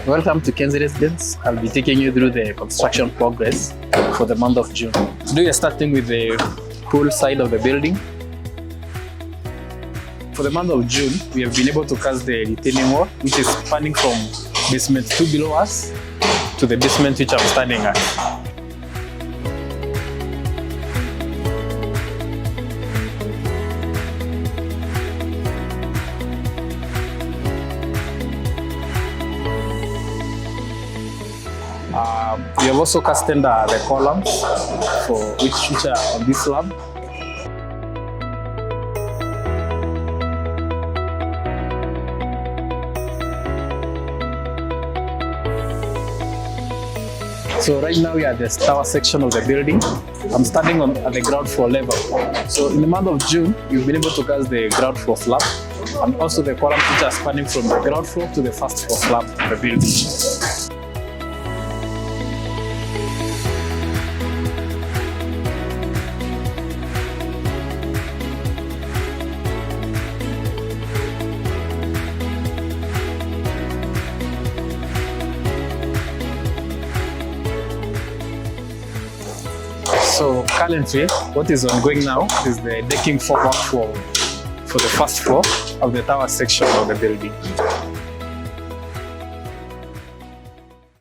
Welcome to Kenzi Residence. I'll be taking you through the construction progress for the month of June. Today we are starting with the pool side of the building. For the month of June, we have been able to cast the retaining wall, which is spanning from basement 2 below us to the basement which I'm standing at. We have also casted the columns which are on this slab. So right now we are at the tower section of the building. I'm standing at the ground floor level. So in the month of June, we've been able to cast the ground floor slab and also the columns which are spanning from the ground floor to the first floor slab of the building. So currently, what is ongoing now is the decking for the first floor of the tower section of the building.